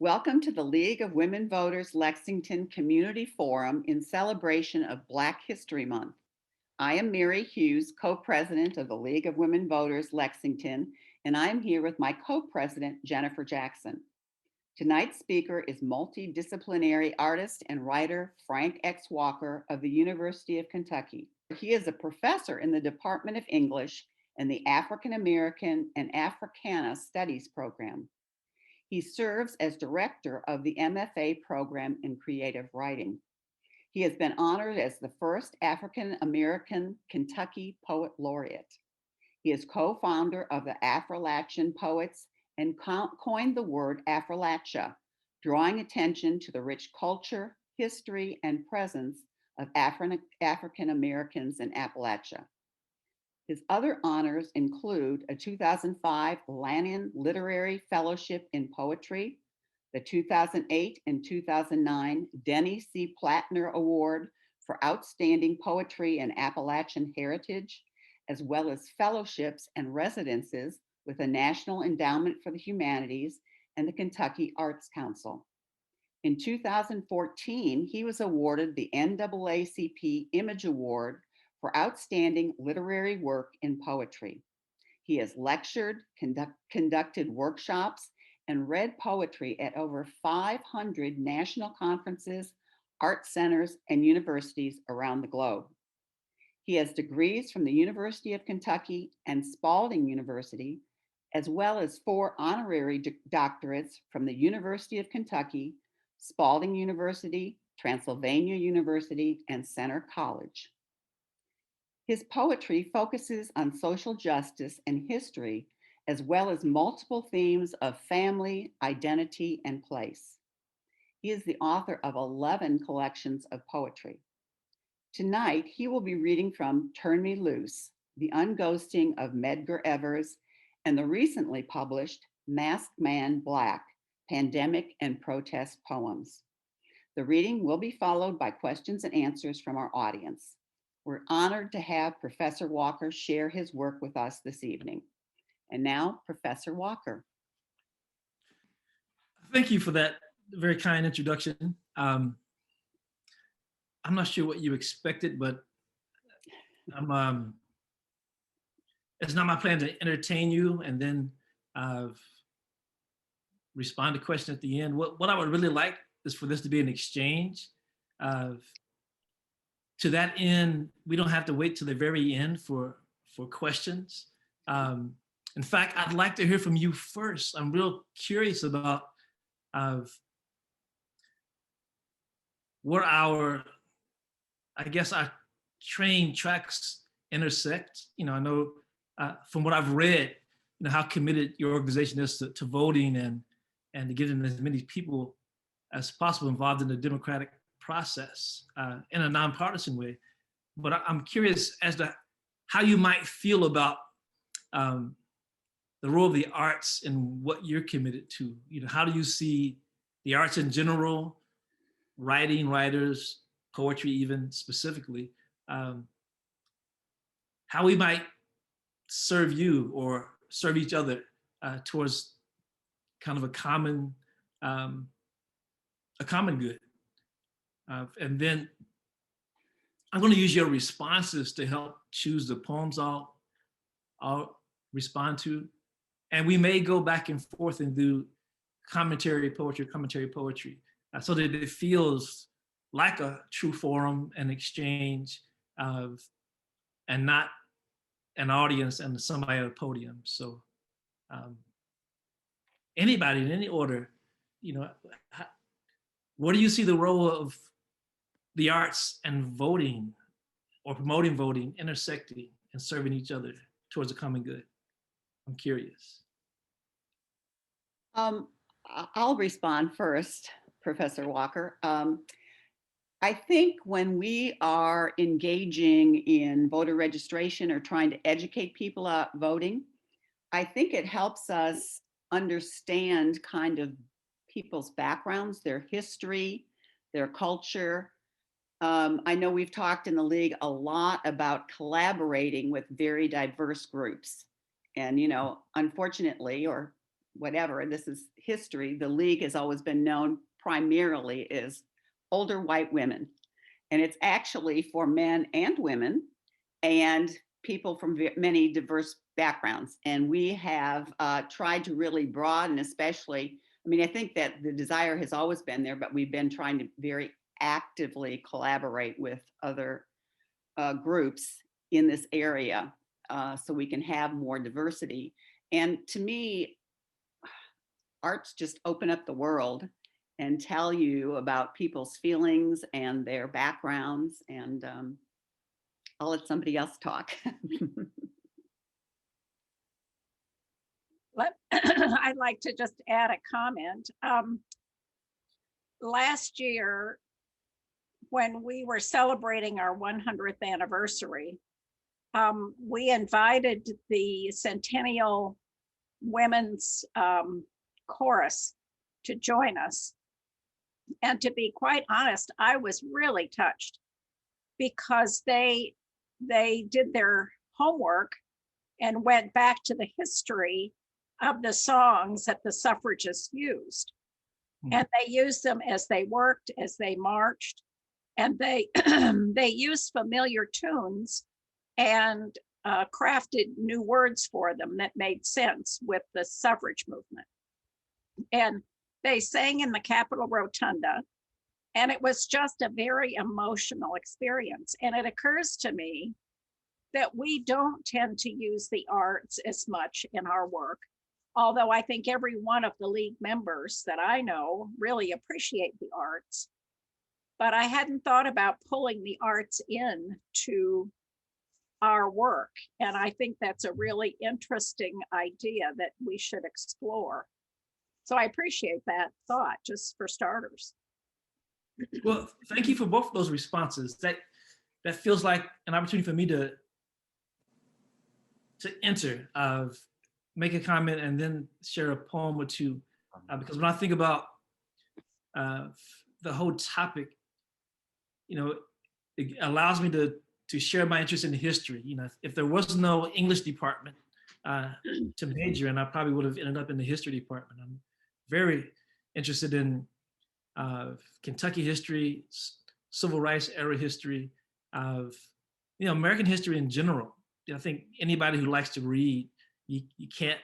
Welcome to the League of Women Voters Lexington Community Forum in celebration of Black History Month. I am Mary Hughes, co-president of the League of Women Voters Lexington, and I am here with my co-president, Jennifer Jackson. Tonight's speaker is multidisciplinary artist and writer Frank X. Walker of the University of Kentucky. He is a professor in the Department of English and the African American and Africana Studies program. He serves as director of the MFA program in creative writing. He has been honored as the first African American Kentucky Poet Laureate. He is co-founder of the Affrilachian Poets and coined the word Affrilacha, drawing attention to the rich culture, history, and presence of African Americans in Appalachia. His other honors include a 2005 Lanyon Literary Fellowship in Poetry, the 2008 and 2009 Denny C. Plattner Award for Outstanding Poetry and Appalachian Heritage, as well as fellowships and residences with the National Endowment for the Humanities and the Kentucky Arts Council. In 2014, he was awarded the NAACP Image Award for outstanding literary work in poetry. He has lectured, conducted workshops, and read poetry at over 500 national conferences, art centers, and universities around the globe. He has degrees from the University of Kentucky and Spalding University, as well as 4 honorary doctorates from the University of Kentucky, Spalding University, Transylvania University, and Centre College. His poetry focuses on social justice and history, as well as multiple themes of family, identity, and place. He is the author of 11 collections of poetry. Tonight, he will be reading from Turn Me Loose, The Unghosting of Medgar Evers, and the recently published Masked Man Black, Pandemic and Protest Poems. The reading will be followed by questions and answers from our audience. We're honored to have Professor Walker share his work with us this evening. And now, Professor Walker. Thank you for that very kind introduction. I'm not sure what you expected, but it's not my plan to entertain you and then respond to questions at the end. What I would really like is for this to be an exchange. To that end, we don't have to wait to the very end for questions. In fact, I'd like to hear from you first. I'm real curious about where our train tracks intersect. I know from what I've read, how committed your organization is to voting and to getting as many people as possible involved in the democratic process in a nonpartisan way. But I'm curious as to how you might feel about the role of the arts and what you're committed to. How do you see the arts in general, writing, writers, poetry even specifically, how we might serve you or serve each other towards kind of a common good. And then I'm going to use your responses to help choose the poems I'll respond to. And we may go back and forth and do commentary poetry, so that it feels like a true forum and exchange and not an audience and somebody at a podium. So anybody in any order, where do you see the role of the arts and voting or promoting voting intersecting and serving each other towards a common good? I'm curious. I'll respond first, Professor Walker. I think when we are engaging in voter registration or trying to educate people about voting, I think it helps us understand kind of people's backgrounds, their history, their culture. I know we've talked in the League a lot about collaborating with very diverse groups. And, unfortunately, or whatever, this is history, the League has always been known primarily as older white women. And it's actually for men and women and people from many diverse backgrounds. And we have tried to really broaden, especially, I mean, I think that the desire has always been there, but we've been trying to very actively collaborate with other groups in this area so we can have more diversity. And to me, arts just open up the world and tell you about people's feelings and their backgrounds. And I'll let somebody else talk. I'd like to just add a comment. Last year, when we were celebrating our 100th anniversary, we invited the Centennial Women's Chorus to join us. And to be quite honest, I was really touched because they did their homework and went back to the history of the songs that the suffragists used. And they used them as they worked, as they marched, and they they used familiar tunes and crafted new words for them that made sense with the suffrage movement. And they sang in the Capitol Rotunda, and it was just a very emotional experience. And it occurs to me that we don't tend to use the arts as much in our work, although I think every one of the League members that I know really appreciate the arts. But I hadn't thought about pulling the arts in to our work. And I think that's a really interesting idea that we should explore. So I appreciate that thought, just for starters. Well, thank you for both of those responses. That feels like an opportunity for me to enter, make a comment, and then share a poem or two. Because when I think about the whole topic, you know, it allows me to share my interest in history. You know, if there was no English department to major in, I probably would have ended up in the history department. I'm very interested in Kentucky history, civil rights era history, of American history in general. I think anybody who likes to read, you can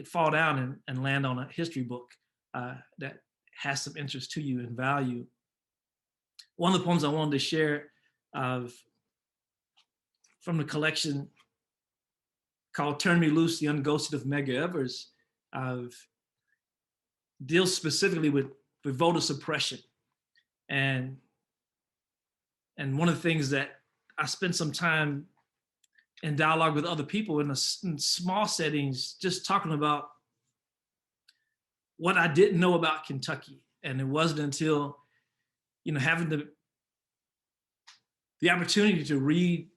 fall down and land on a history book that has some interest to you and value. One of the poems I wanted to share from the collection called "Turn Me Loose, the Unghosted" of Medgar Evers deals specifically with voter suppression. And one of the things that I spent some time in dialogue with other people in small settings, just talking about what I didn't know about Kentucky. And it wasn't until, having the opportunity to read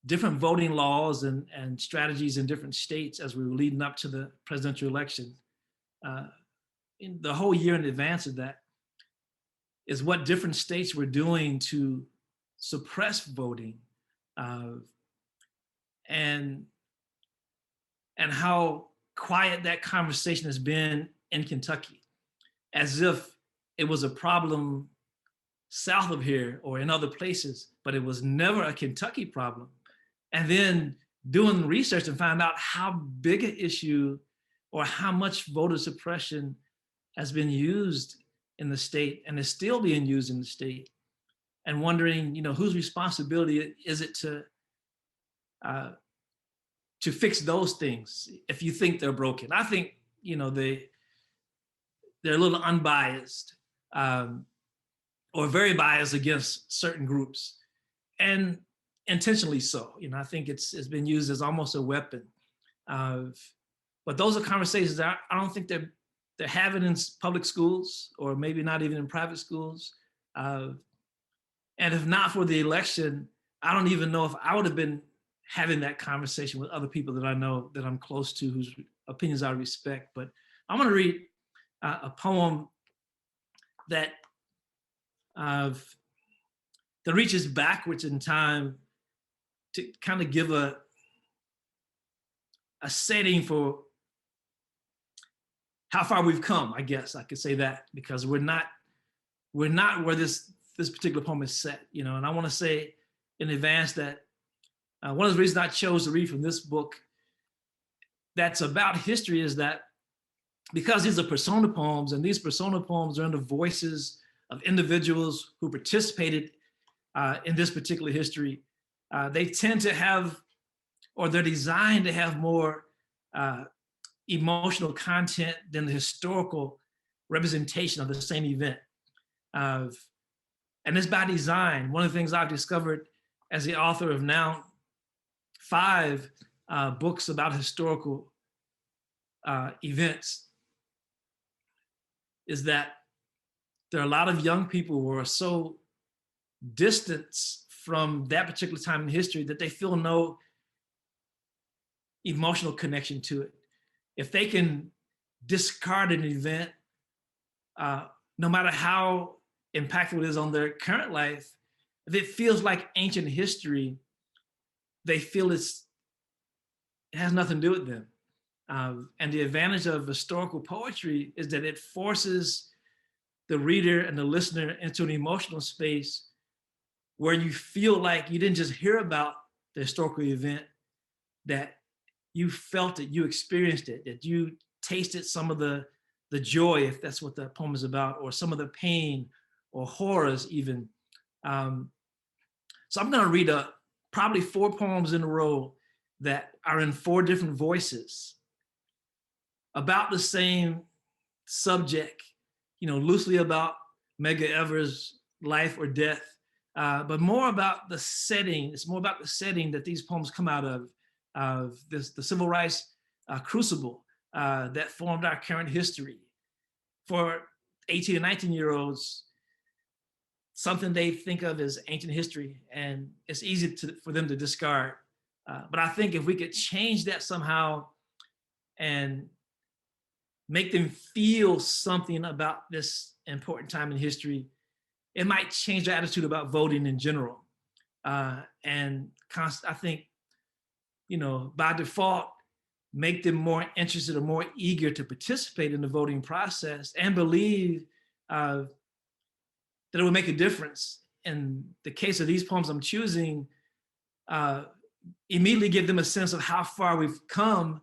different voting laws and strategies in different states as we were leading up to the presidential election, in the whole year in advance of that, is what different states were doing to suppress voting, and how quiet that conversation has been in Kentucky, as if it was a problem south of here or in other places, but it was never a Kentucky problem. And then doing research and found out how big an issue or how much voter suppression has been used in the state and is still being used in the state, and wondering, whose responsibility is it to fix those things if you think they're broken. I think, they're a little unbiased, or very biased against certain groups, and intentionally so. I think it's been used as almost a weapon. But those are conversations that I don't think they're having in public schools, or maybe not even in private schools. And if not for the election, I don't even know if I would have been having that conversation with other people that I know, that I'm close to, whose opinions I respect. But I'm going to read a poem that reaches backwards in time to kind of give a setting for how far we've come, I guess I could say that, because we're not where this particular poem is set, you know. And I want to say in advance that one of the reasons I chose to read from this book that's about history is that because these are persona poems, and these persona poems are in the voices of individuals who participated in this particular history, they tend to have, or they're designed to have more emotional content than the historical representation of the same event. And it's by design. One of the things I've discovered as the author of now 5 books about historical events is that there are a lot of young people who are so distant from that particular time in history that they feel no emotional connection to it. If they can discard an event, no matter how impactful it is on their current life, if it feels like ancient history, they feel it has nothing to do with them. And the advantage of historical poetry is that it forces the reader and the listener into an emotional space where you feel like you didn't just hear about the historical event, that you felt it, you experienced it, that you tasted some of the joy, if that's what the poem is about, or some of the pain or horrors even. So I'm gonna read probably 4 poems in a row that are in 4 different voices about the same subject, you know, loosely about Medgar Evers' life or death, but more about the setting. It's more about the setting that these poems come out of the civil rights crucible that formed our current history. For 18 and 19-year-olds, something they think of as ancient history, and it's easy for them to discard. But I think if we could change that somehow and make them feel something about this important time in history, it might change their attitude about voting in general. And I think, you know, by default, make them more interested or more eager to participate in the voting process and believe that it will make a difference. In the case of these poems I'm choosing, immediately give them a sense of how far we've come,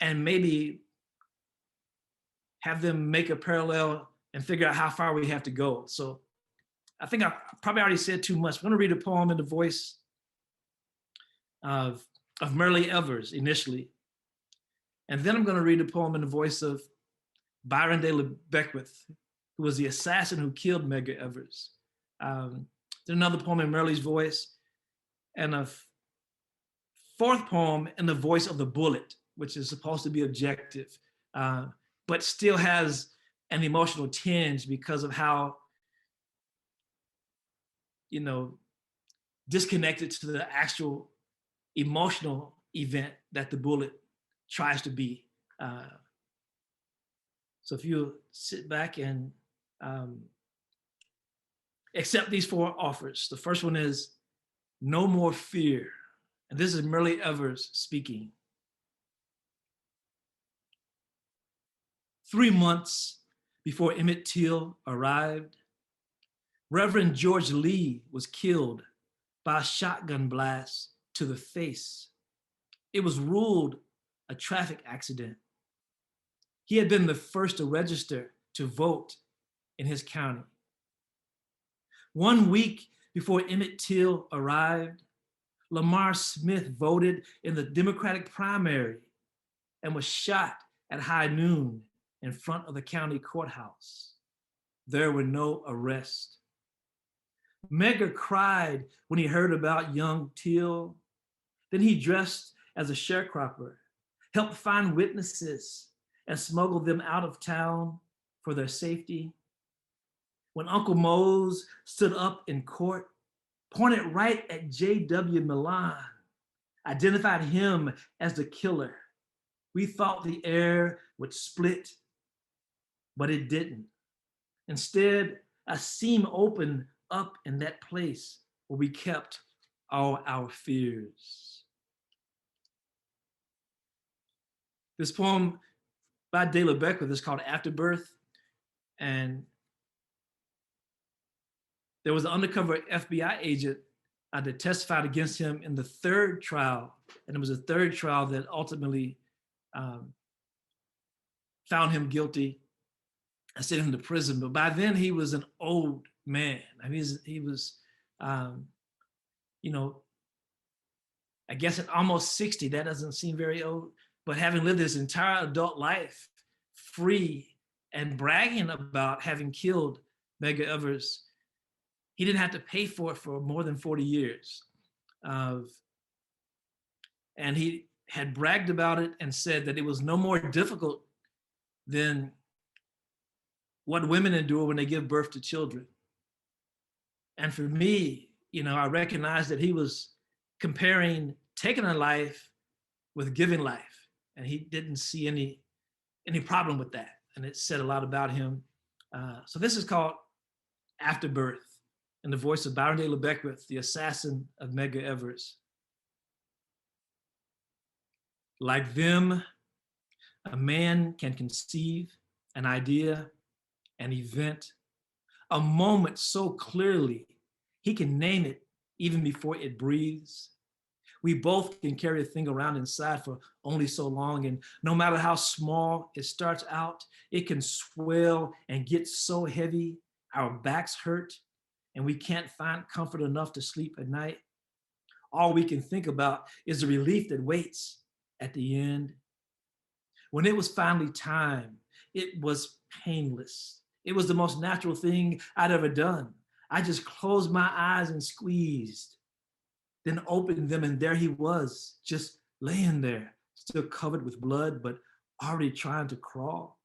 and maybe have them make a parallel and figure out how far we have to go. So I think I probably already said too much. I'm gonna read a poem in the voice of Merle Evers initially. And then I'm gonna read a poem in the voice of Byron de la Beckwith, who was the assassin who killed Medgar Evers. Then another poem in Merle's voice, and a 4th poem in the voice of the bullet, which is supposed to be objective, but still has an emotional tinge because of how, you know, disconnected to the actual emotional event that the bullet tries to be. So if you sit back and accept these 4 offers. The first one is No More Fear. And this is Merle Evers speaking. 3 months before Emmett Till arrived, Reverend George Lee was killed by a shotgun blast to the face. It was ruled a traffic accident. He had been the first to register to vote in his county. 1 week before Emmett Till arrived, Lamar Smith voted in the Democratic primary and was shot at high noon in front of the county courthouse. There were no arrests. Medgar cried when he heard about young Till. Then he dressed as a sharecropper, helped find witnesses, and smuggled them out of town for their safety. When Uncle Mose stood up in court, pointed right at J.W. Milan, identified him as the killer, we thought the air would split, but it didn't. Instead, a seam opened up in that place where we kept all our fears. This poem by Dela Beckwith is called Afterbirth. And there was an undercover FBI agent that testified against him in the third trial. And it was a third trial that ultimately found him guilty and sent him to prison. But by then he was an old man. I mean, he was, you know, I guess at almost 60. That doesn't seem very old. But having lived his entire adult life free and bragging about having killed Medgar Evers, he didn't have to pay for it for more than 40 years. And he had bragged about it and said that it was no more difficult than what women endure when they give birth to children. And for me, you know, I recognized that he was comparing taking a life with giving life. And he didn't see any problem with that. And it said a lot about him. So this is called Afterbirth, in the voice of Byron Dela Beckwith, the assassin of Medgar Evers. Like them, a man can conceive an idea, an event, a moment so clearly, he can name it even before it breathes. We both can carry a thing around inside for only so long, and no matter how small it starts out, it can swell and get so heavy, our backs hurt, and we can't find comfort enough to sleep at night. All we can think about is the relief that waits at the end. When it was finally time, it was painless. It was the most natural thing I'd ever done. I just closed my eyes and squeezed, then opened them, and there he was, just laying there, still covered with blood, but already trying to crawl.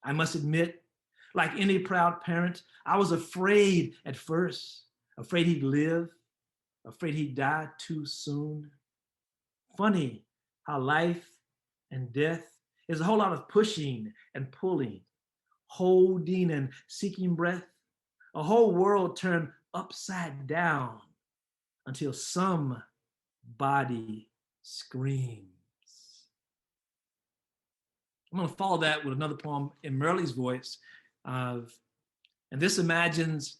I must admit, like any proud parent, I was afraid at first, afraid he'd live, afraid he'd die too soon. Funny how life and death is a whole lot of pushing and pulling, holding and seeking breath, a whole world turned upside down until somebody screams. I'm going to follow that with another poem in Merle's voice. And this imagines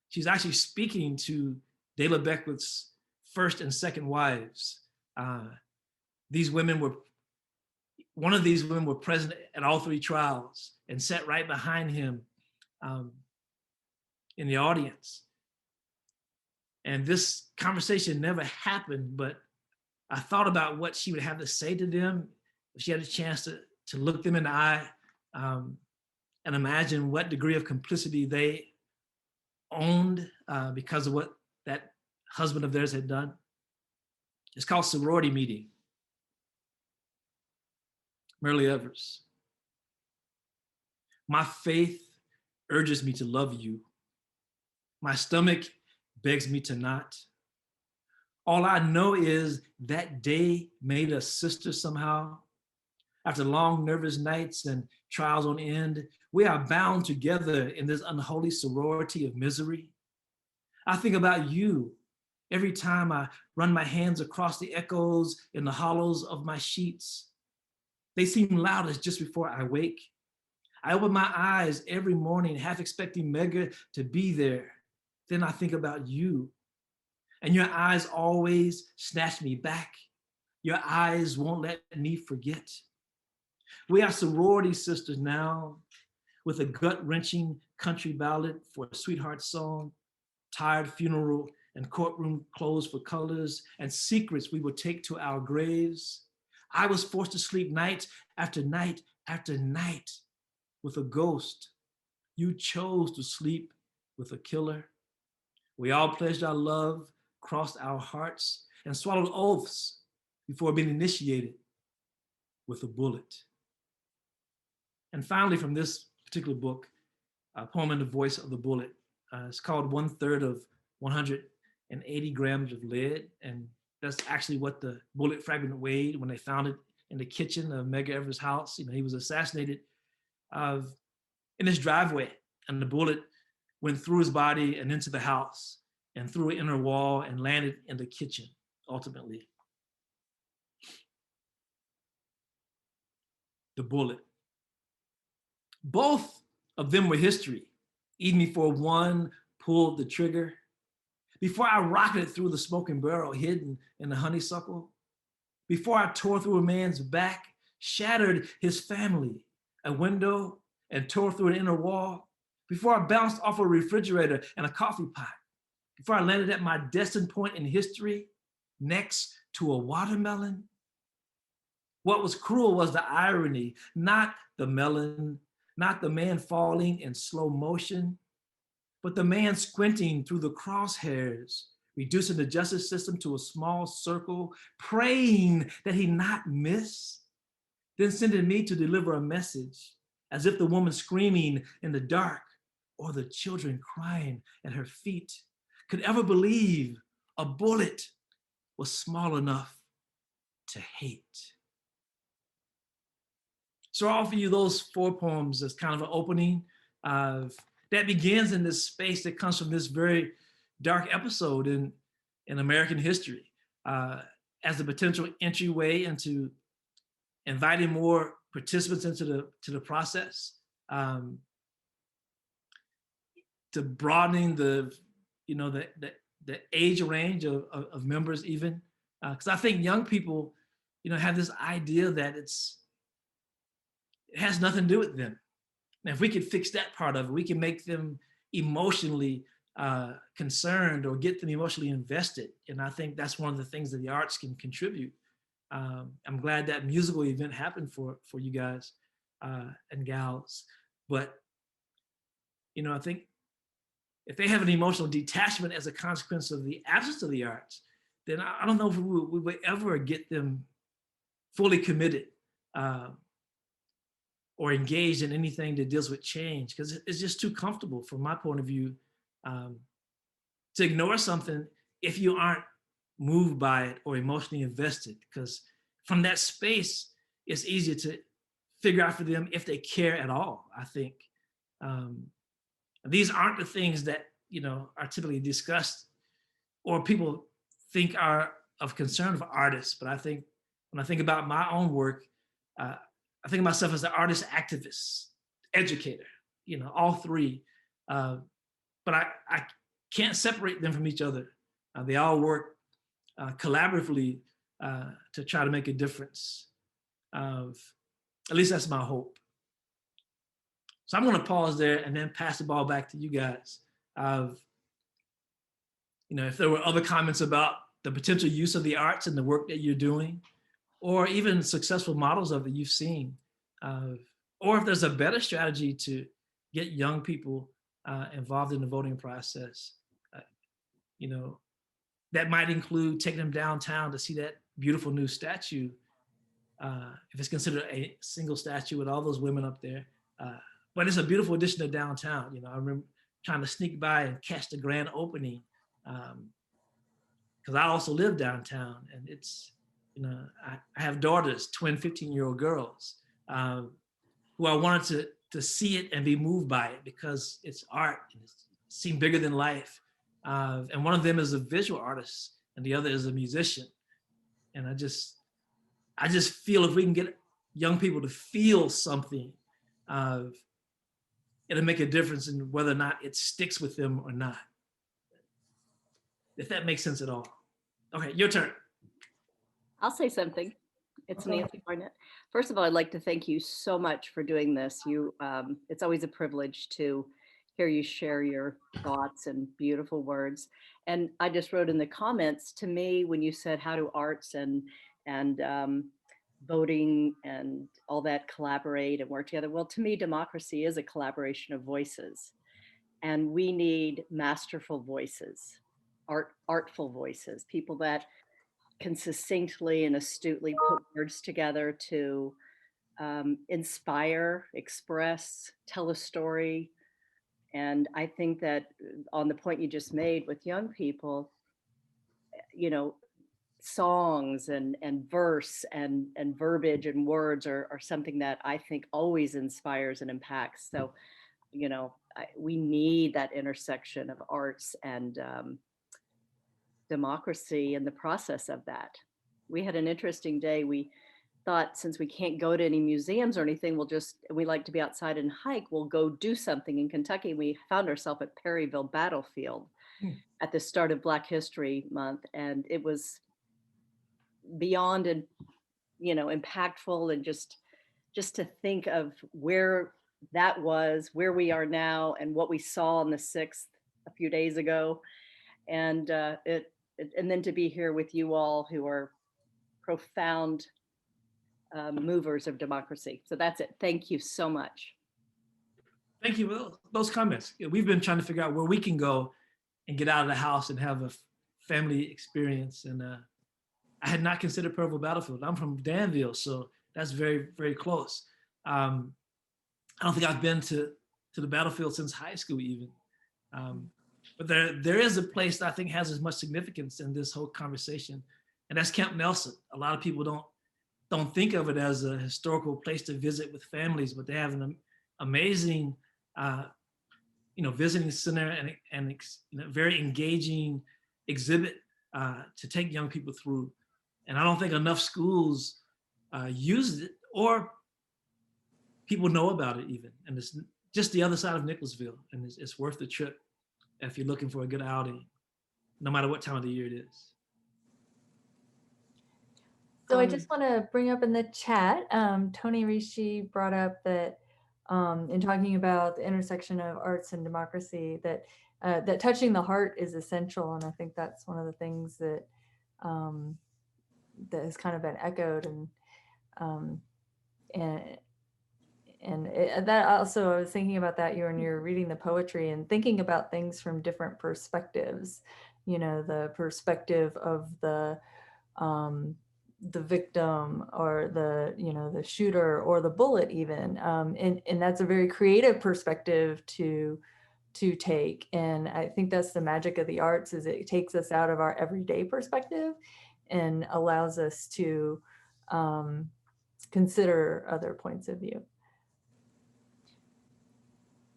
she's actually speaking to Dela Beckwith's first and second wives. These women were, one of these women were present at all three trials and sat right behind him in the audience. And this conversation never happened, but I thought about what she would have to say to them if she had a chance to look them in the eye and imagine what degree of complicity they owned because of what that husband of theirs had done. It's called Sorority Meeting. Merle Evers. My faith urges me to love you. My stomach begs me to not. All I know is that day made us sisters somehow. After long, nervous nights and trials on end, we are bound together in this unholy sorority of misery. I think about you every time I run my hands across the echoes in the hollows of my sheets. They seem loudest just before I wake. I open my eyes every morning, half expecting Medgar to be there. Then I think about you, and your eyes always snatch me back. Your eyes won't let me forget. We are sorority sisters now, with a gut-wrenching country ballad for a sweetheart song, tired funeral and courtroom clothes for colors, and secrets we will take to our graves. I was forced to sleep night after night after night with a ghost. You chose to sleep with a killer. We all pledged our love, crossed our hearts, and swallowed oaths before being initiated with a bullet. And finally, from this particular book, a poem in the voice of the bullet. It's called 1/3 of 180 grams of lead. And that's actually what the bullet fragment weighed when they found it in the kitchen of Medgar Evers' house. You know, he was assassinated in his driveway, and the bullet went through his body and into the house and through an inner wall and landed in the kitchen, ultimately. The bullet. Both of them were history. Even before one pulled the trigger, before I rocketed through the smoking barrel hidden in the honeysuckle, before I tore through a man's back, shattered his family, a window, and tore through an inner wall, before I bounced off a refrigerator and a coffee pot, before I landed at my destined point in history next to a watermelon. What was cruel was the irony, not the melon, not the man falling in slow motion, but the man squinting through the crosshairs, reducing the justice system to a small circle, praying that he not miss, then sending me to deliver a message, as if the woman screaming in the dark or the children crying at her feet could ever believe a bullet was small enough to hate. So I offer you those 4 poems as kind of an opening that begins in this space that comes from this very dark episode in American history as a potential entryway into inviting more participants into the process, to broadening the age range of members even, because I think young people have this idea that it has nothing to do with them. And if we could fix that part of it, we can make them emotionally concerned or get them emotionally invested. And I think that's one of the things that the arts can contribute. I'm glad that musical event happened for you guys and gals. But, I think if they have an emotional detachment as a consequence of the absence of the arts, then I don't know if we would ever get them fully committed or engaged in anything that deals with change, because it's just too comfortable from my point of view to ignore something if you aren't moved by it or emotionally invested, because from that space, it's easier to figure out for them if they care at all, I think. These aren't the things that, are typically discussed or people think are of concern for artists. But I think when I think about my own work, I think of myself as an artist, activist, educator, all three. But I can't separate them from each other. They all work collaboratively to try to make a difference. At least that's my hope. So I'm going to pause there and then pass the ball back to you guys. If there were other comments about the potential use of the arts and the work that you're doing, or even successful models of it you've seen, or if there's a better strategy to get young people involved in the voting process, that might include taking them downtown to see that beautiful new statue, if it's considered a single statue with all those women up there. But it's a beautiful addition to downtown. I remember trying to sneak by and catch the grand opening, because I also live downtown, and it's, I have daughters, twin 15-year-old girls, who I wanted to see it and be moved by it because it's art and it seemed bigger than life. And one of them is a visual artist and the other is a musician. And I just feel if we can get young people to feel something, it'll make a difference in whether or not it sticks with them or not. If that makes sense at all. Okay, your turn. I'll say something. It's Okay. Nancy Barnett. First of all, I'd like to thank you so much for doing this. It's always a privilege to hear you share your thoughts and beautiful words. And I just wrote in the comments, to me, when you said how do arts and voting and all that collaborate and work together? Well, to me, democracy is a collaboration of voices. And we need masterful voices, artful voices, people that can succinctly and astutely put words together to inspire, express, tell a story. And I think that on the point you just made with young people, songs and verse and verbiage and words are something that I think always inspires and impacts. So, we need that intersection of arts and democracy in the process of that. We had an interesting day. We thought, since we can't go to any museums or anything, we like to be outside and hike. We'll go do something in Kentucky. We found ourselves at Perryville Battlefield Hmm. at the start of Black History Month, and it was beyond and impactful, and just to think of where that was, where we are now, and what we saw on the 6th a few days ago, and and then to be here with you all who are profound movers of democracy. So that's it. Thank you so much. Thank you for those comments. Yeah, we've been trying to figure out where we can go and get out of the house and have a family experience. And I had not considered Percival Battlefield. I'm from Danville, so that's very, very close. I don't think I've been to the battlefield since high school even. But there is a place that I think has as much significance in this whole conversation, and that's Camp Nelson. A lot of people don't think of it as a historical place to visit with families, but they have an amazing, visiting center and very engaging exhibit to take young people through. And I don't think enough schools use it, or people know about it even. And it's just the other side of Nicholasville, and it's worth the trip if you're looking for a good outing, no matter what time of the year it is. So I just want to bring up in the chat, Tony Rishi brought up that in talking about the intersection of arts and democracy, that that touching the heart is essential, and I think that's one of the things that that has kind of been echoed, and that also, I was thinking about that when you're reading the poetry and thinking about things from different perspectives. The perspective of the victim, or the shooter, or the bullet even, and that's a very creative perspective to take. And I think that's the magic of the arts, is it takes us out of our everyday perspective and allows us to consider other points of view.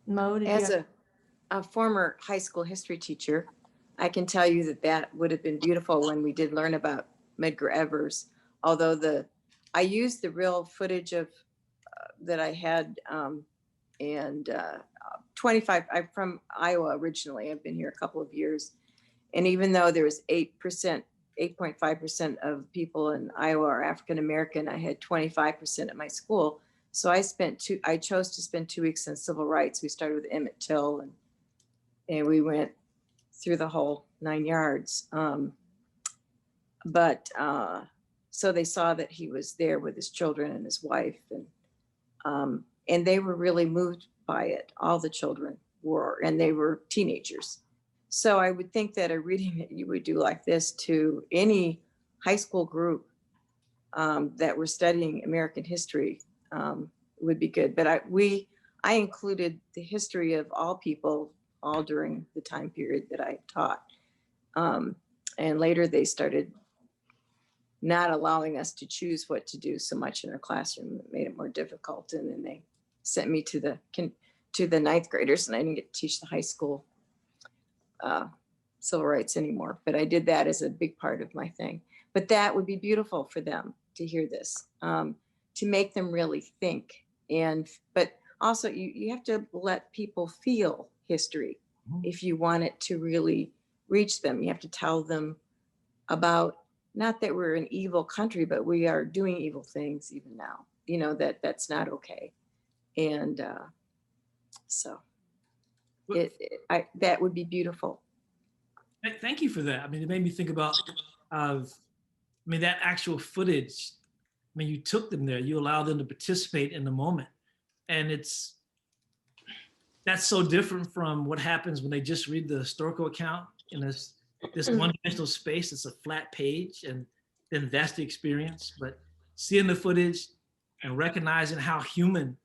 Mo, did As you a former high school history teacher, I can tell you that would have been beautiful when we did learn about Medgar Evers. Although I used the real footage of that I had, and 25. I'm from Iowa originally. I've been here a couple of years, and even though there was 8.5% of people in Iowa are African American, I had 25% at my school. So I chose to spend 2 weeks in civil rights. We started with Emmett Till, and we went through the whole 9 yards. So they saw that he was there with his children and his wife, and they were really moved by it. All the children were, and they were teenagers. So I would think that a reading that you would do like this to any high school group that were studying American history would be good. But I included the history of all people all during the time period that I taught. And later they started not allowing us to choose what to do so much in our classroom. It made it more difficult. And then they sent me to the ninth graders, and I didn't get to teach the high school civil rights anymore. But I did that as a big part of my thing. But that would be beautiful for them to hear this, to make them really think. But also you have to let people feel history. If you want it to really reach them, you have to tell them about, not that we're an evil country, but we are doing evil things even now, that's not okay. And so that would be beautiful. Thank you for that. I mean, it made me think about, that actual footage. I mean, you took them there, you allowed them to participate in the moment. And that's so different from what happens when they just read the historical account in this one-dimensional space. It's a flat page, and then that's the experience. But seeing the footage and recognizing how human,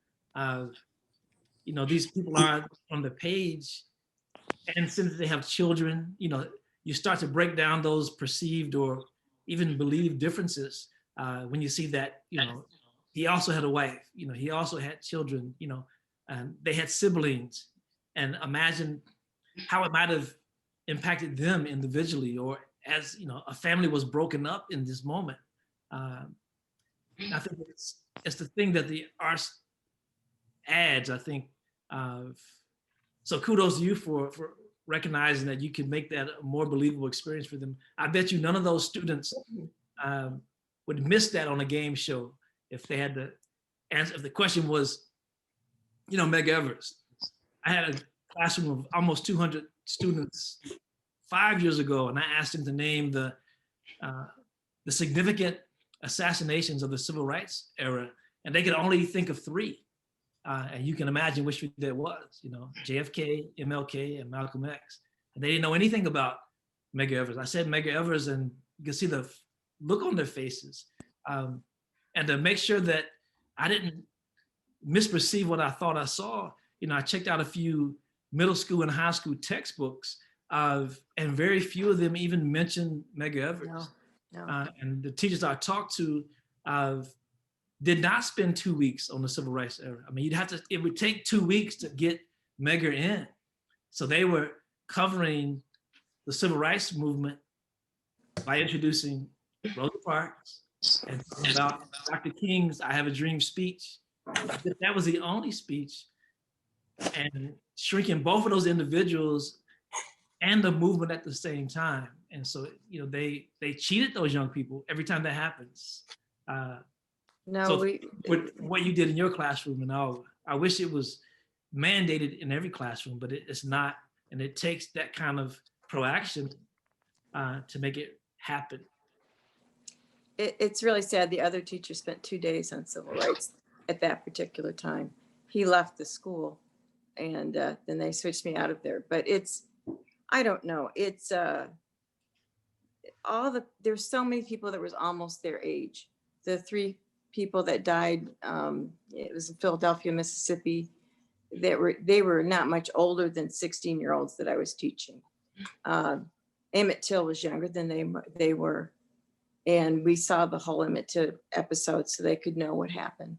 these people are on the page, and since they have children, you start to break down those perceived or even believed differences when you see that, he also had a wife, he also had children, and they had siblings, and imagine how it might have impacted them individually, or as a family was broken up in this moment. I think it's the thing that the arts adds, I think. So kudos to you for recognizing that you can make that a more believable experience for them. I bet you none of those students would miss that on a game show if they had to answer. If the question was, Meg Evers. I had a classroom of almost 200 students 5 years ago, and I asked them to name the significant assassinations of the civil rights era, and they could only think of 3. And you can imagine which that was, JFK, MLK, and Malcolm X. And they didn't know anything about Medgar Evers. I said Medgar Evers, and you can see the look on their faces. And to make sure that I didn't misperceive what I thought I saw, I checked out a few middle school and high school textbooks, and very few of them even mentioned Medgar Evers. No. And the teachers I talked to did not spend 2 weeks on the civil rights era. I mean, it would take 2 weeks to get Medgar in. So they were covering the civil rights movement by introducing Rosa Parks and about Dr. King's I Have a Dream speech. That was the only speech. And shrinking both of those individuals and the movement at the same time. And so, they cheated those young people every time that happens. No, So with what you did in your classroom and all, I wish it was mandated in every classroom, but it's not. And it takes that kind of proaction to make it happen. it's really sad. The other teacher spent 2 days on civil rights at that particular time. He left the school, and then they switched me out of there. But I don't know. It's there's so many people that was almost their age. The 3 people that died, it was in Philadelphia, Mississippi. They were not much older than 16-year-olds that I was teaching. Emmett Till was younger than they were, and we saw the whole Emmett Till episode so they could know what happened.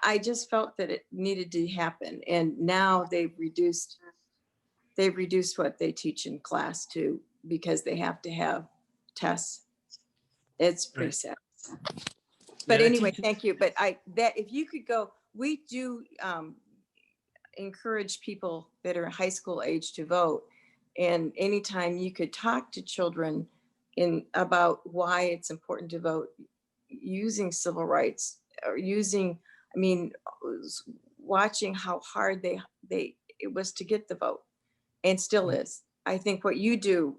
I just felt that it needed to happen, and now they've reduced what they teach in class to, because they have to have tests. It's pretty sad. But anyway, thank you. But if you could go, we do encourage people that are high school age to vote. And anytime you could talk to children about why it's important to vote, using civil rights, or watching how hard it was to get the vote, and still is. I think what you do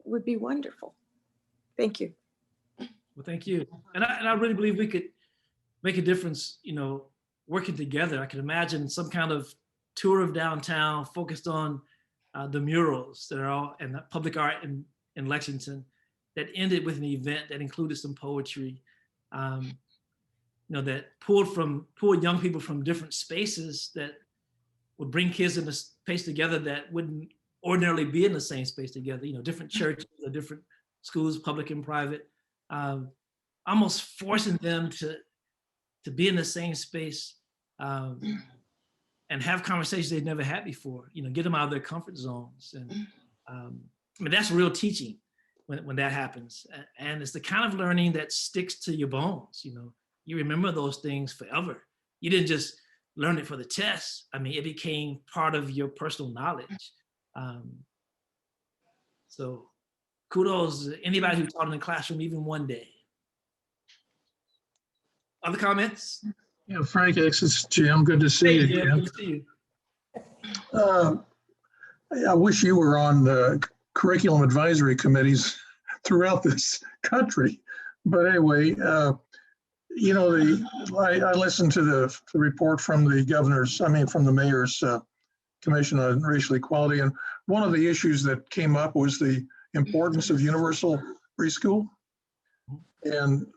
would be wonderful. Thank you. Well, thank you. And I really believe we could make a difference, working together. I can imagine some kind of tour of downtown focused on the murals that are all in public art in Lexington, that ended with an event that included some poetry, that pulled young people from different spaces, that would bring kids in a space together that wouldn't ordinarily be in the same space together, different churches or different schools, public and private, almost forcing them to be in the same space and have conversations they've never had before, get them out of their comfort zones. And that's real teaching when that happens. And it's the kind of learning that sticks to your bones. You remember those things forever. You didn't just learn it for the test. It became part of your personal knowledge. So kudos to anybody who taught in the classroom even one day. Other comments? Yeah, Frank X, it's Jim. Good to see you again. Good to see you. I wish you were on the curriculum advisory committees throughout this country. But anyway, I listened to the report from from the mayor's Commission on Racial Equality. And one of the issues that came up was the importance of universal preschool. And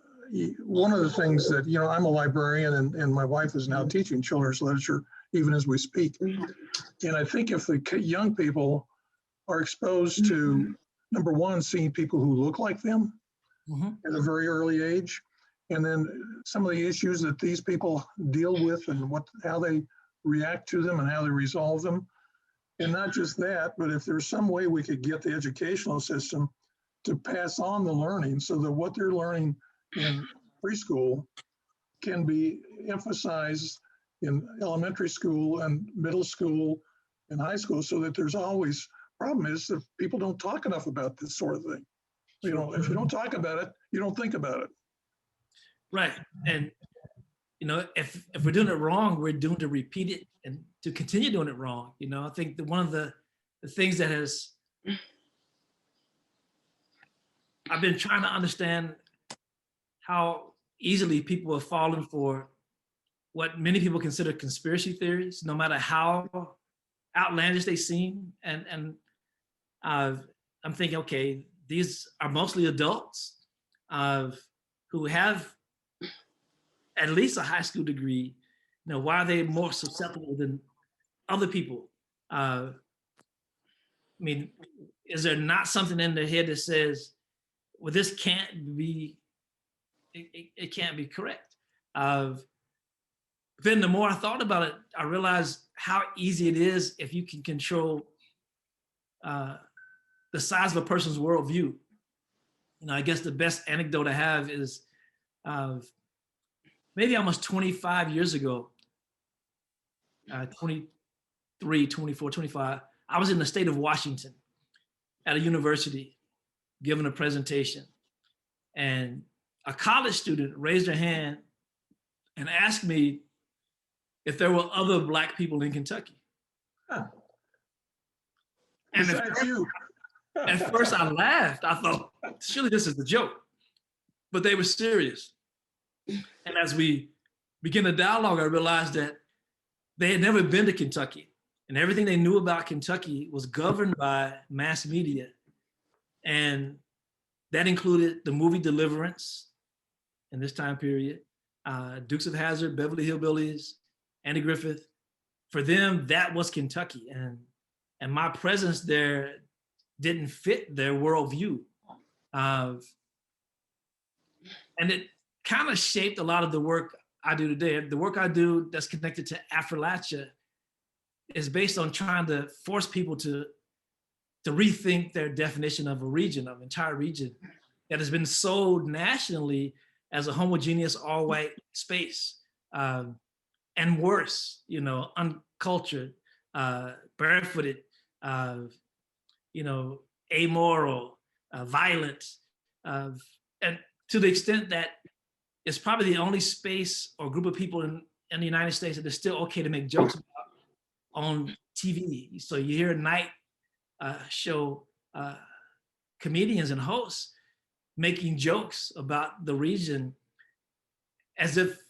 one of the things that, I'm a librarian, and my wife is now teaching children's literature even as we speak. And I think if the young people are exposed to, number one, seeing people who look like them at a very early age, and then some of the issues that these people deal with and how they react to them and how they resolve them. And not just that, but if there's some way we could get the educational system to pass on the learning so that what they're learning in preschool can be emphasized in elementary school and middle school and high school, so that there's always, problem is that people don't talk enough about this sort of thing. You know, if you don't talk about it, you don't think about it. Right. And, you know, if we're doing it wrong, we're doomed to repeat it and to continue doing it wrong. You know, I think that one of the things that has, I've been trying to understand how easily people have fallen for what many people consider conspiracy theories, no matter how outlandish they seem. And I'm thinking, okay, these are mostly adults who have at least a high school degree. You know, why are they more susceptible than other people? I mean, is there not something in their head that says, well, this can't be, it can't be correct? Then the more I thought about it, I realized how easy it is if you can control the size of a person's worldview. You know, I guess the best anecdote I have is maybe almost 25 years ago, 23, 24, 25, I was in the state of Washington at a university giving a presentation. And a college student raised her hand and asked me if there were other Black people in Kentucky. Huh. And Besides you. at first I laughed. I thought, surely this is a joke. But they were serious. And as we began the dialogue, I realized that they had never been to Kentucky. And everything they knew about Kentucky was governed by mass media. And that included the movie Deliverance in this time period, Dukes of Hazzard, Beverly Hillbillies, Andy Griffith. For them, that was Kentucky. And my presence there didn't fit their worldview. And it kind of shaped a lot of the work I do today. The work I do that's connected to Appalachia is based on trying to force people to rethink their definition of a region, of an entire region that has been sold nationally as a homogeneous all-white space. And worse, you know, uncultured, barefooted, you know, amoral, violent, and to the extent that it's probably the only space or group of people in the United States that is still okay to make jokes about on TV. So you hear night show comedians and hosts making jokes about the region as if,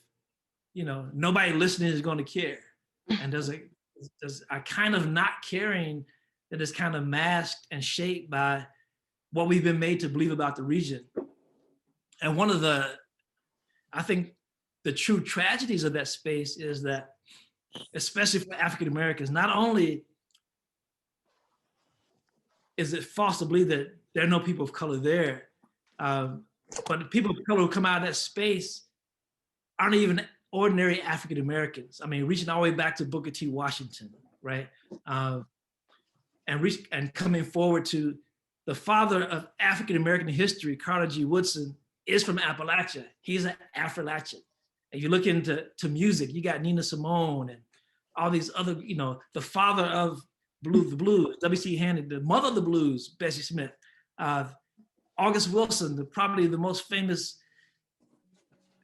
you know, nobody listening is going to care. And there's a kind of not caring that is kind of masked and shaped by what we've been made to believe about the region. And one of the, I think, the true tragedies of that space is that, especially for African Americans, not only is it false to believe that there are no people of color there, but the people of color who come out of that space aren't even ordinary African Americans. I mean, reaching all the way back to Booker T. Washington, right? And coming forward to the father of African American history, Carter G. Woodson, is from Appalachia. He's an Appalachian. And you look into music, you got Nina Simone and all these other, you know, the father of the blues, W.C. Handy, the mother of the blues, Bessie Smith, August Wilson, probably the most famous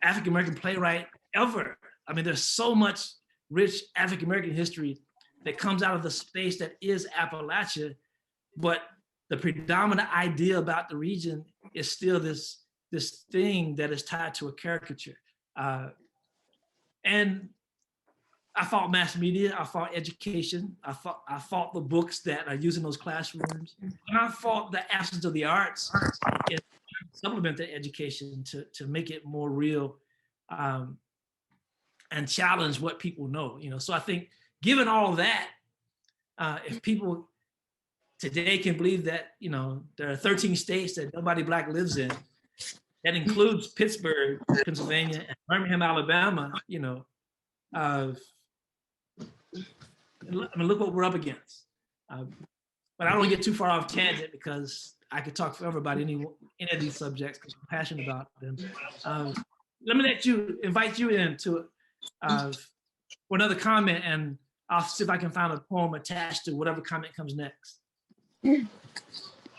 African American playwright ever. I mean, there's so much rich African American history that comes out of the space that is Appalachia, but the predominant idea about the region is still this thing that is tied to a caricature. And I fought mass media, I fought education, I fought the books that are used in those classrooms, and I fought the absence of the arts in supplement the education to make it more real and challenge what people know. You know, so I think given all that, if people today can believe that, you know, there are 13 states that nobody Black lives in, that includes Pittsburgh, Pennsylvania, and Birmingham, Alabama, you know, I mean, look what we're up against. But I don't get too far off tangent because I could talk forever about any of these subjects because I'm passionate about them. let me invite you in to for another comment, and I'll see if I can find a poem attached to whatever comment comes next.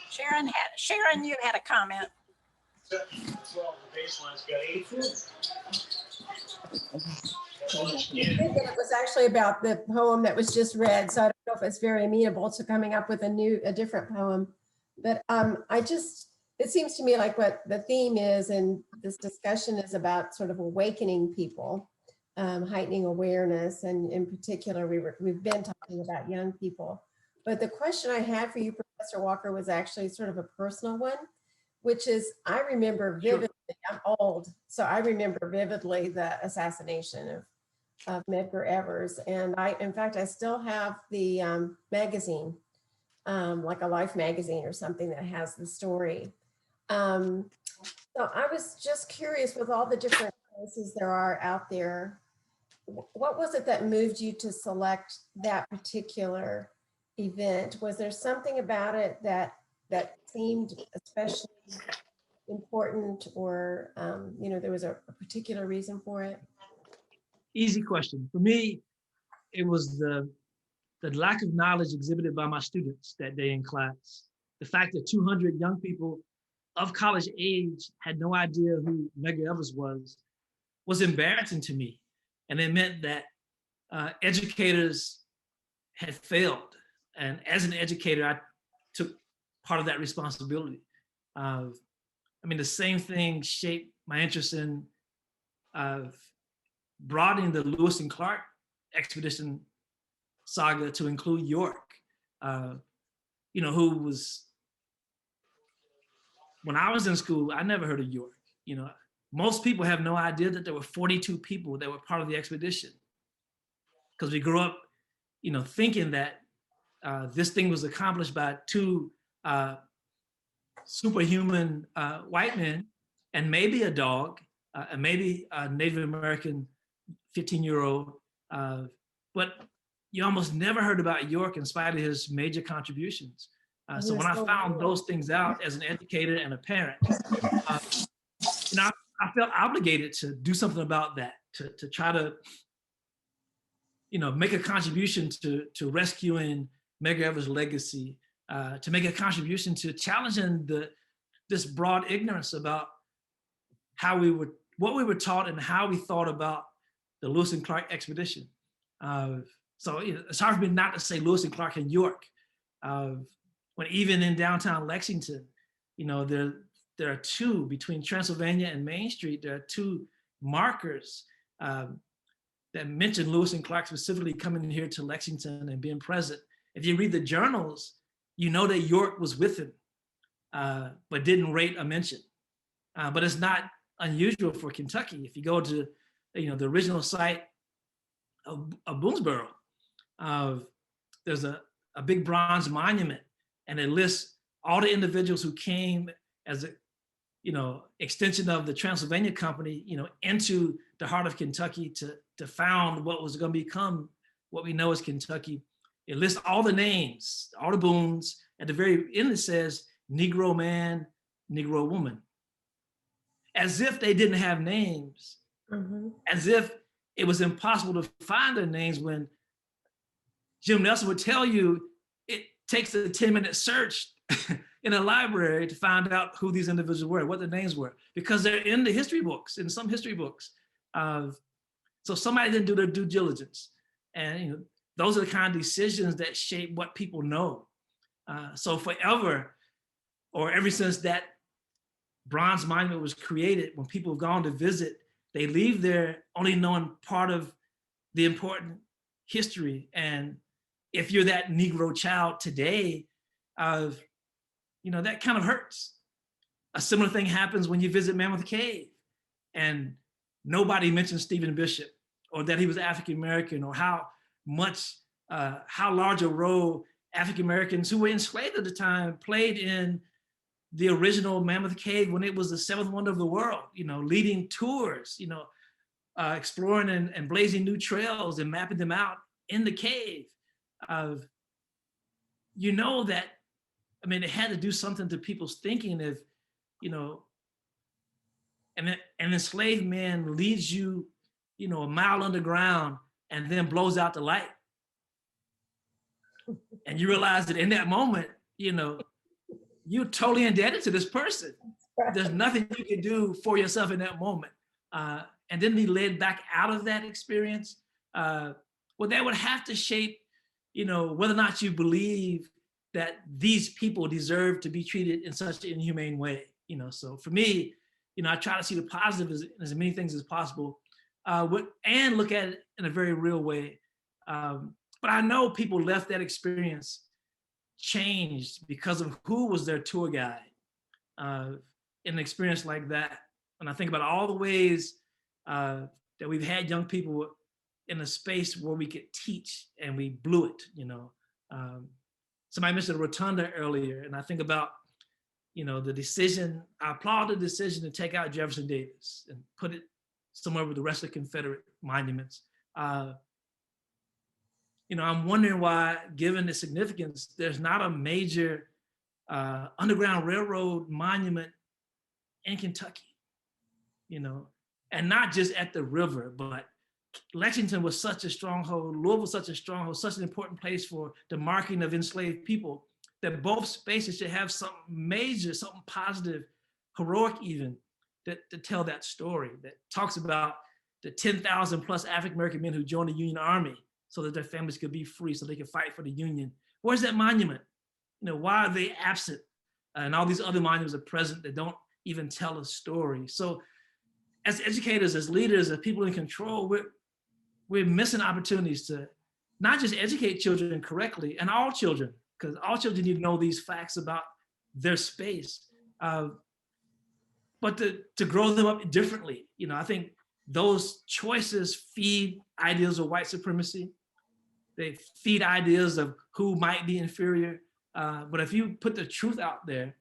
Sharon, you had a comment. Well, the baseline's got 84. I think that it was actually about the poem that was just read, so I don't know if it's very amenable to coming up with a different poem. But it seems to me like what the theme is, and this discussion is about sort of awakening people, heightening awareness, and in particular, we've been talking about young people. But the question I had for you, Professor Walker, was actually sort of a personal one, which is, I remember vividly, I'm old, so I remember vividly the assassination of Medgar Evers. And in fact, I still have the magazine, like a Life magazine or something that has the story. So I was just curious, with all the different places there are out there, what was it that moved you to select that particular event? Was there something about it that seemed especially important, or there was a particular reason for it? Easy question. For me, it was the lack of knowledge exhibited by my students that day in class. The fact that 200 young people of college age had no idea who Medgar Evers was embarrassing to me. And it meant that educators had failed. And as an educator, I took part of that responsibility. The same thing shaped my interest in broadening the Lewis and Clark expedition saga to include York, who was, when I was in school, I never heard of York. Most people have no idea that there were 42 people that were part of the expedition, because we grew up, thinking that this thing was accomplished by two superhuman white men and maybe a dog, and maybe a Native American 15-year-old, but you almost never heard about York in spite of his major contributions. So when I found those things out as an educator and a parent, I felt obligated to do something about that, to try to, make a contribution to rescuing Medgar Evers' legacy, to make a contribution to challenging this broad ignorance about what we were taught and how we thought about the Lewis and Clark expedition. So it's hard for me not to say Lewis and Clark and York. When even in downtown Lexington, there are two, between Transylvania and Main Street, there are two markers that mention Lewis and Clark specifically coming here to Lexington and being present. If you read the journals, you know that York was with him, but didn't rate a mention. But it's not unusual for Kentucky. If you go to, the original site of Boonesboro, there's a big bronze monument, and it lists all the individuals who came as a, extension of the Transylvania Company, into the heart of Kentucky to found what was going to become what we know as Kentucky. It lists all the names, all the Boones. At the very end, it says Negro man, Negro woman, as if they didn't have names, as if it was impossible to find their names, when Jim Nelson would tell you it takes a 10-minute search in a library to find out who these individuals were, what their names were, because they're in the history books, in some history books. So somebody didn't do their due diligence. And those are the kind of decisions that shape what people know. So forever, or ever since that bronze monument was created, when people have gone to visit, they leave there only knowing part of the important history. And if you're that Negro child today, that kind of hurts. A similar thing happens when you visit Mammoth Cave and nobody mentions Stephen Bishop, or that he was African-American, or how large a role African-Americans who were enslaved at the time played in the original Mammoth Cave when it was the seventh wonder of the world, leading tours, exploring and blazing new trails and mapping them out in the cave. That, it had to do something to people's thinking if, and an enslaved man leads you, you know, a mile underground and then blows out the light. And you realize that in that moment, you know, you're totally indebted to this person. There's nothing you can do for yourself in that moment. And then be led back out of that experience. Well, that would have to shape, you know, whether or not you believe that these people deserve to be treated in such an inhumane way. You know, so for me, you know, I try to see the positive as many things as possible, and look at it in a very real way. But I know people left that experience changed because of who was their tour guide in an experience like that. And I think about all the ways that we've had young people in a space where we could teach and we blew it, you know. Somebody mentioned the rotunda earlier, and I think about, you know, the decision, I applaud the decision to take out Jefferson Davis and put it somewhere with the rest of the Confederate monuments. You know, I'm wondering why, given the significance, there's not a major Underground Railroad monument in Kentucky, you know, and not just at the river, but Lexington was such a stronghold, Louisville was such a stronghold, such an important place for the marking of enslaved people, that both spaces should have something major, something positive, heroic even, to tell that story, that talks about the 10,000 plus African-American men who joined the Union Army so that their families could be free, so they could fight for the Union. Where's that monument? You know, why are they absent? And all these other monuments are present that don't even tell a story. So as educators, as leaders, as people in control, we're missing opportunities to not just educate children correctly, and all children, because all children need to know these facts about their space, but to grow them up differently. You know, I think those choices feed ideas of white supremacy. They feed ideas of who might be inferior. But if you put the truth out there,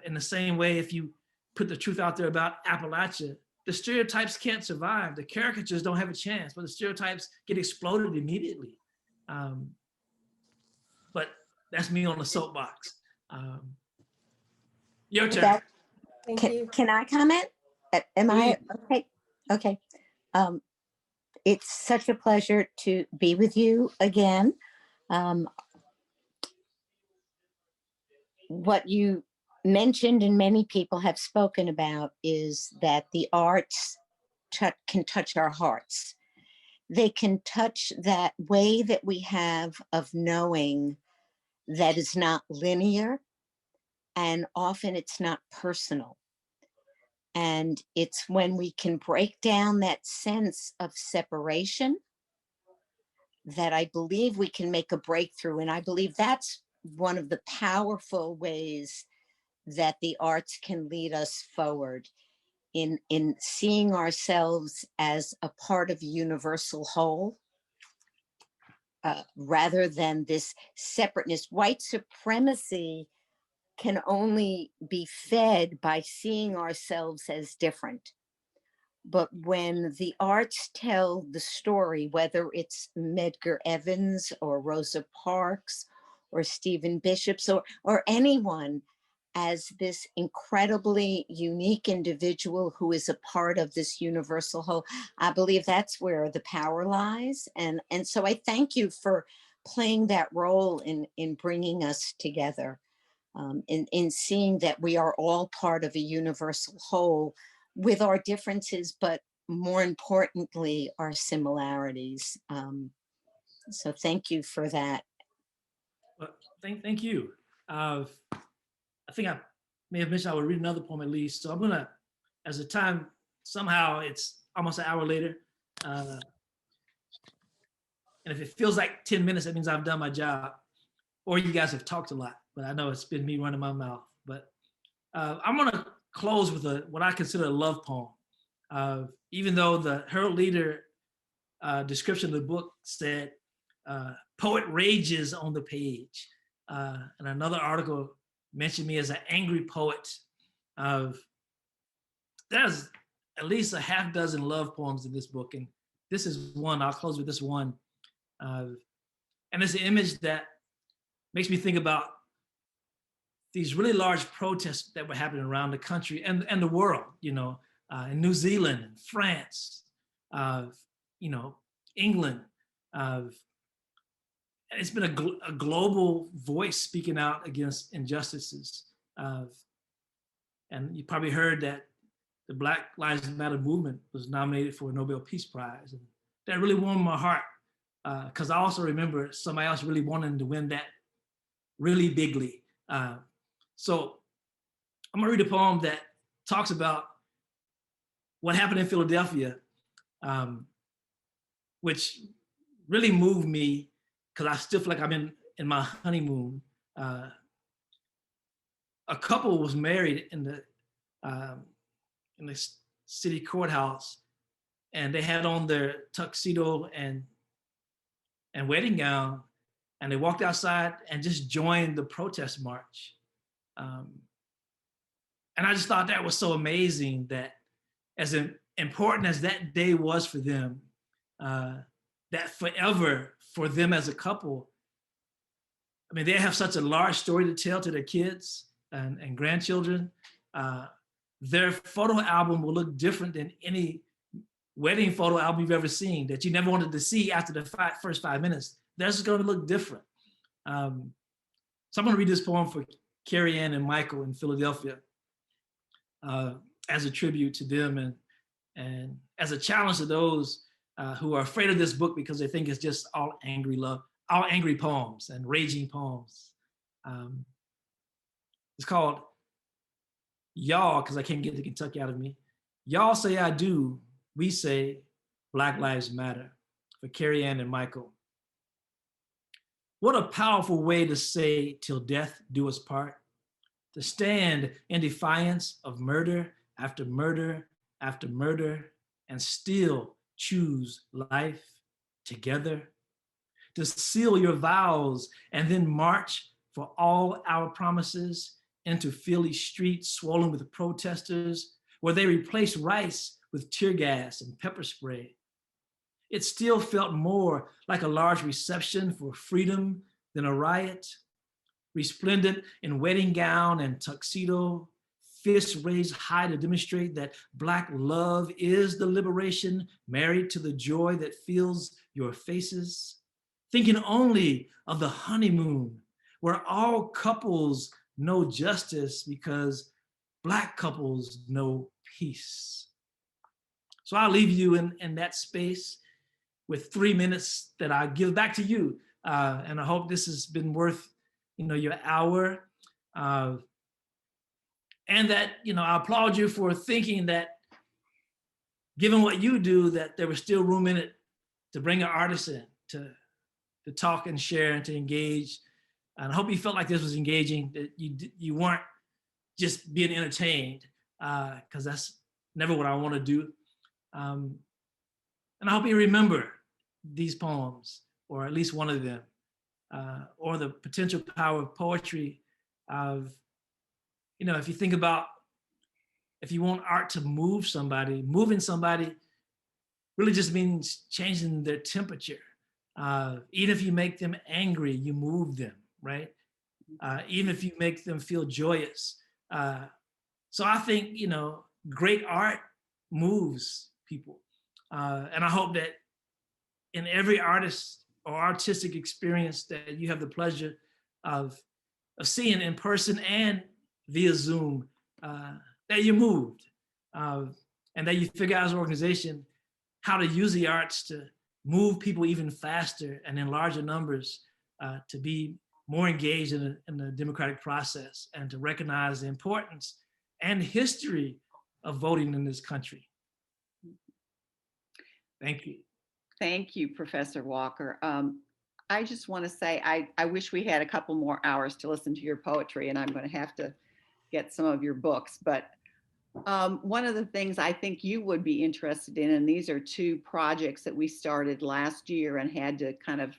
in the same way, if you put the truth out there about Appalachia, the stereotypes can't survive. The caricatures don't have a chance, but the stereotypes get exploded immediately. But that's me on the soapbox. Your turn. Thank you. Can I comment? Am I okay? Okay. It's such a pleasure to be with you again. What you mentioned and many people have spoken about is that the arts can touch our hearts. They can touch that way that we have of knowing that is not linear, and often it's not personal. And it's when we can break down that sense of separation that I believe we can make a breakthrough. And I believe that's one of the powerful ways that the arts can lead us forward in seeing ourselves as a part of a universal whole, rather than this separateness. White supremacy can only be fed by seeing ourselves as different. But when the arts tell the story, whether it's Medgar Evers or Rosa Parks or Stephen Bishop's or anyone, as this incredibly unique individual who is a part of this universal whole, I believe that's where the power lies. And so I thank you for playing that role in bringing us together, in seeing that we are all part of a universal whole with our differences, but more importantly, our similarities. So thank you for that. Well, thank you. I think I may have mentioned I would read another poem at least. So I'm gonna, as the time, somehow it's almost an hour later. And if it feels like 10 minutes, that means I've done my job, or you guys have talked a lot, but I know it's been me running my mouth. But I'm gonna close with what I consider a love poem. Even though the Herald Leader description of the book said, poet rages on the page. And another article mentioned me as an angry poet. There's at least a half dozen love poems in this book. And this is one, I'll close with this one. And it's an image that makes me think about these really large protests that were happening around the country and the world, you know. in New Zealand, France, you know, England. It's been a global voice speaking out against injustices. And you probably heard that the Black Lives Matter movement was nominated for a Nobel Peace Prize. And that really warmed my heart, because I also remember somebody else really wanting to win that really bigly. So I'm gonna read a poem that talks about what happened in Philadelphia, which really moved me, because I still feel like I'm in my honeymoon. A couple was married in the city courthouse, and they had on their tuxedo and wedding gown, and they walked outside and just joined the protest march. And I just thought that was so amazing, that as important as that day was for them, that forever for them as a couple, I mean, they have such a large story to tell to their kids and grandchildren. Their photo album will look different than any wedding photo album you've ever seen, that you never wanted to see after the first 5 minutes. Theirs is going to look different. So I'm going to read this poem for Carrie Ann and Michael in Philadelphia, as a tribute to them, and as a challenge to those who are afraid of this book because they think it's just all angry love, all angry poems and raging poems. It's called Y'all, because I can't get the Kentucky out of me. Y'all say I do, we say Black Lives Matter, for Carrie Ann and Michael. What a powerful way to say till death do us part, to stand in defiance of murder after murder after murder and still choose life together, to seal your vows and then march for all our promises into Philly streets swollen with protesters, where they replaced rice with tear gas and pepper spray. It still felt more like a large reception for freedom than a riot, resplendent in wedding gown and tuxedo, fists raised high to demonstrate that Black love is the liberation, married to the joy that fills your faces, thinking only of the honeymoon, where all couples know justice because Black couples know peace. So I'll leave you in that space with 3 minutes that I give back to you. And I hope this has been worth, your hour. And that, I applaud you for thinking that, given what you do, that there was still room in it to bring an artist in, to talk and share and to engage. And I hope you felt like this was engaging, that you weren't just being entertained, because that's never what I want to do. And I hope you remember these poems, or at least one of them, or the potential power of poetry. If you think about, if you want art to move somebody, moving somebody really just means changing their temperature. Even if you make them angry, you move them, right? Even if you make them feel joyous. So I think, great art moves people. And I hope that in every artist or artistic experience that you have the pleasure of seeing in person and via Zoom, that you're moved, and that you figure out as an organization how to use the arts to move people even faster and in larger numbers, to be more engaged in the democratic process, and to recognize the importance and history of voting in this country. Thank you. Thank you, Professor Walker. I just want to say, I wish we had a couple more hours to listen to your poetry, and I'm going to have to get some of your books. But one of the things I think you would be interested in, and these are two projects that we started last year and had to kind of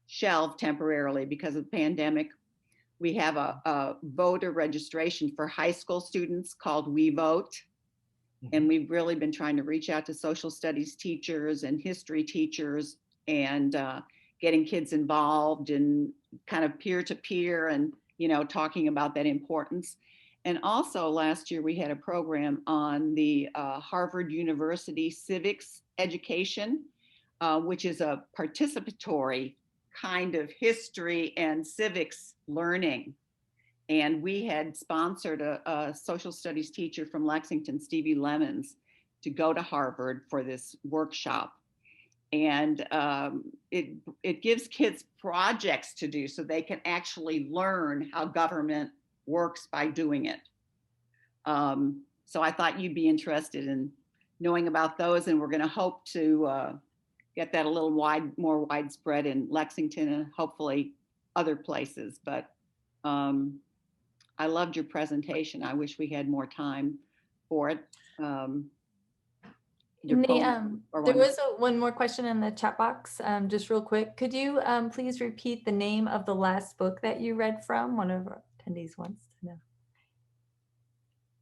shelve temporarily because of the pandemic. We have a voter registration for high school students called We Vote. And we've really been trying to reach out to social studies teachers and history teachers, and getting kids involved in kind of peer-to-peer and, talking about that importance. And also last year, we had a program on the Harvard University civics education, which is a participatory kind of history and civics learning. And we had sponsored a social studies teacher from Lexington, Stevie Lemons, to go to Harvard for this workshop. And it gives kids projects to do so they can actually learn how government works by doing it. So I thought you'd be interested in knowing about those, and we're going to hope to get that a little more widespread in Lexington and hopefully other places. But I loved your presentation. I wish we had more time for it. Your poems are There wonderful. was one more question in the chat box, just real quick. Could you please repeat the name of the last book that you read from? One of our attendees wants to know.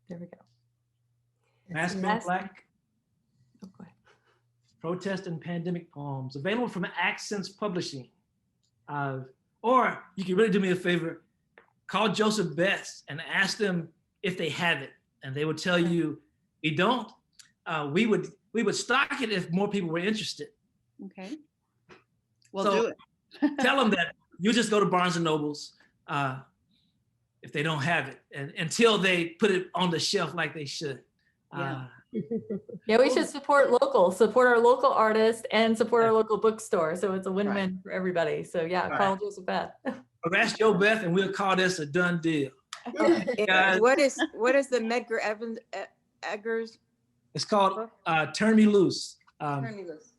There we go. Masculine Black Oh, go ahead. Protest and Pandemic Poems, available from Accents Publishing. Or you can really do me a favor, call Joseph Best and ask them if they have it. And they would tell you, we don't. We would stock it if more people were interested. Okay. We'll So do it. tell them that you just go to Barnes and Nobles if they don't have it, and until they put it on the shelf like they should. Yeah. Yeah, we should support our local artists and support our local bookstore. So it's a win-win for everybody. So yeah, Right. call Joseph Beth. Or ask Joe Beth and we'll call this a done deal. Guys. What is the Medgar Evans Eggers? It's called Turn Me Loose. Turn me loose.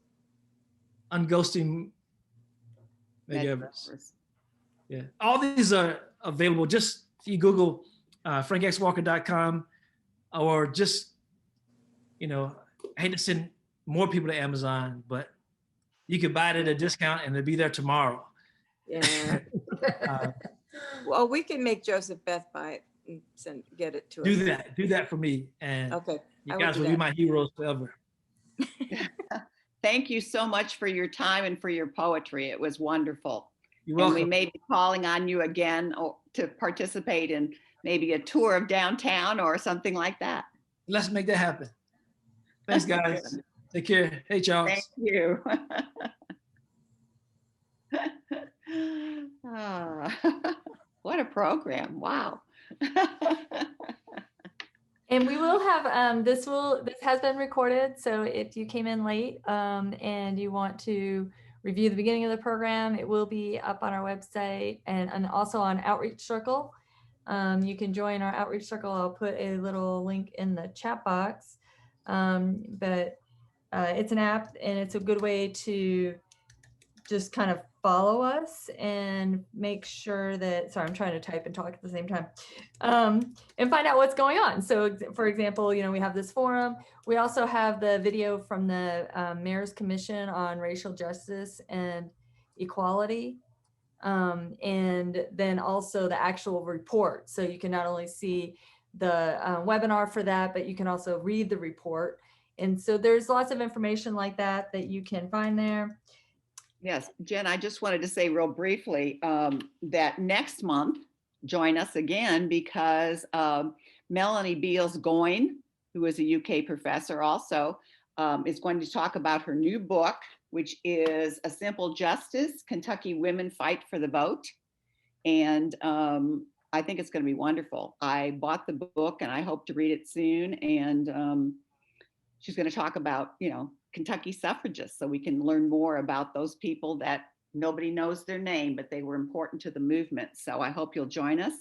Unghosting Meg Evers. Yeah, all these are available. Just if you Google frankxwalker.com, or just, I hate to send more people to Amazon, but you could buy it at a discount and it'll be there tomorrow. Yeah. Well, we can make Joseph Beth buy it and get it to us. Do that for me, and Okay. you guys will be my heroes forever. Thank you so much for your time and for your poetry. It was wonderful. You're And welcome. we may be calling on you again to participate in maybe a tour of downtown or something like that. Let's make that happen. Thanks, guys. Take care. Hey, Charles. Thank you. What a program. Wow. And we will have this has been recorded. So if you came in late and you want to review the beginning of the program, it will be up on our website and also on Outreach Circle. You can join our Outreach Circle. I'll put a little link in the chat box. But it's an app and it's a good way to just kind of follow us and make sure that, sorry, I'm trying to type and talk at the same time, and find out what's going on. So for example, we have this forum. We also have the video from the Mayor's Commission on Racial Justice and Equality. And then also the actual report. So you can not only see the webinar for that, but you can also read the report. And so there's lots of information like that you can find there. Yes, Jen, I just wanted to say real briefly that next month, join us again because Melanie Beals-Goyne, who is a UK professor also, is going to talk about her new book, which is A Simple Justice, Kentucky Women Fight for the Vote. And I think it's going to be wonderful. I bought the book and I hope to read it soon. And she's going to talk about, Kentucky suffragists, so we can learn more about those people that nobody knows their name, but they were important to the movement. So I hope you'll join us.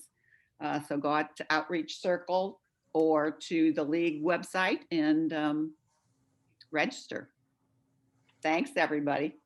So go out to Outreach Circle or to the League website and register. Thanks, everybody.